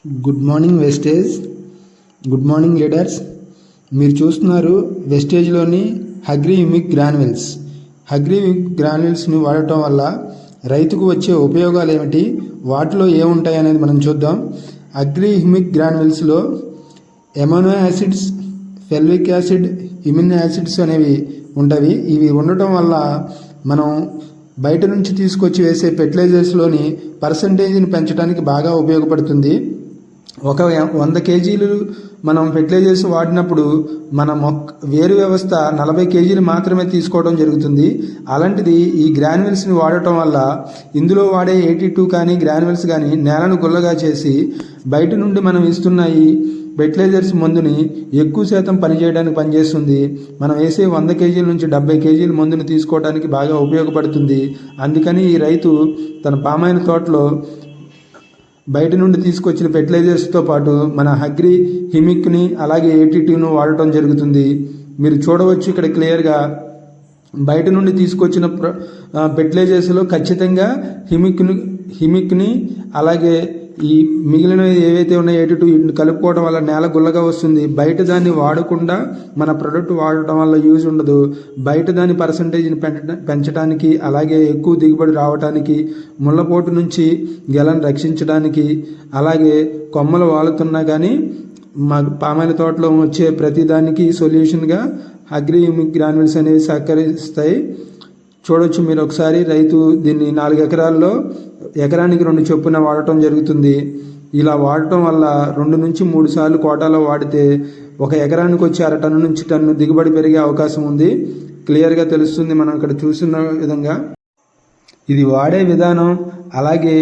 Good morning వెస్టేజ్. Good morning leaders. మీరు చూస్తున్నారు వెస్టేజ్లోని agri humic granules. Agri humic గ్రాన్యుల్స్ని వాడటం వల్ల రైతుకు వచ్చే ఉపయోగాలు ఏమిటి, వాటిలో ఏముంటాయి అనేది మనం చూద్దాం. అగ్రి హ్యూమిక్ గ్రాన్యుల్స్లో amino acids, fulvic acid, immuno acids అనేవి ఉంటాయి. ఇవి ఉండటం వల్ల మనం బయట నుంచి తీసుకొచ్చి వేసే ఫెర్టిలైజర్స్లోని పర్సంటేజ్ని పెంచడానికి బాగా ఉపయోగపడుతుంది. ఒక 100 కేజీలు మనం ఫెర్టిలైజర్స్ వాడినప్పుడు మన వేరు వ్యవస్థ 40 కేజీలు మాత్రమే తీసుకోవడం జరుగుతుంది. అలాంటిది ఈ గ్రాన్యుల్స్ని వాడటం వల్ల ఇందులో వాడే 82 కానీ గ్రాన్యుల్స్ కానీ నేలను గుల్లగా చేసి బయట నుండి మనం ఇస్తున్న ఈ ఫెర్టిలైజర్స్ మందుని ఎక్కువ శాతం పనిచేయడానికి పనిచేస్తుంది. మనం వేసే 100 కేజీల నుంచి 70 కేజీల మందుని తీసుకోవడానికి బాగా ఉపయోగపడుతుంది. అందుకని ఈ రైతు తన పామాయిల్ తోటలో బయట నుండి తీసుకొచ్చిన ఫెర్టిలైజర్స్తో పాటు మన అగ్రి హ్యూమిక్ని అలాగే 82ను వాడటం జరుగుతుంది. మీరు చూడవచ్చు ఇక్కడ క్లియర్గా బయట నుండి తీసుకొచ్చిన ఫెర్టిలైజర్స్లో ఖచ్చితంగా హ్యూమిక్ని అలాగే ఈ మిగిలినవి ఏవైతే ఉన్నాయో 82 వీటిని కలుపుకోవడం వల్ల నేల గుల్లగా వస్తుంది. బయట దాన్ని వాడకుండా మన ప్రొడక్ట్ వాడటం వల్ల యూజ్ ఉండదు. బయట దాని పర్సంటేజ్ని పెంచడానికి అలాగే ఎక్కువ దిగుబడి రావడానికి, ముళ్ళపోటు నుంచి గెలను రక్షించడానికి, అలాగే కొమ్మలు వాలుతున్నా కానీ మా పామాయిల్ తోటలో వచ్చే ప్రతిదానికి సొల్యూషన్గా అగ్రి హ్యూమిక్ గ్రాన్యుల్స్ అనేవి సహకరిస్తాయి. చూడొచ్చు మీరు ఒకసారి. రైతు దీన్ని 4 ఎకరాల్లో ఎకరానికి 2 చొప్పున వాడటం జరుగుతుంది. ఇలా వాడటం వల్ల 2 నుంచి 3 సార్లు కోటాలో వాడితే ఒక ఎకరానికి వచ్చి 1/2 టన్ను నుంచి టన్ను దిగుబడి పెరిగే అవకాశం ఉంది. క్లియర్గా తెలుస్తుంది మనం ఇక్కడ చూస్తున్న విధంగా. ఇది వాడే విధానం అలాగే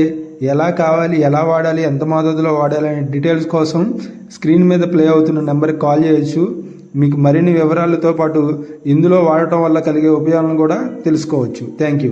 ఎలా కావాలి, ఎలా వాడాలి, ఎంత మోతాదులో వాడాలి అనే డీటెయిల్స్ కోసం స్క్రీన్ మీద ప్లే అవుతున్న నెంబర్కి కాల్ చేయొచ్చు. మీకు మరిన్ని వివరాలతో పాటు ఇందులో వాడటం వల్ల కలిగే ఉపయోగాలను కూడా తెలుసుకోవచ్చు. Thank you.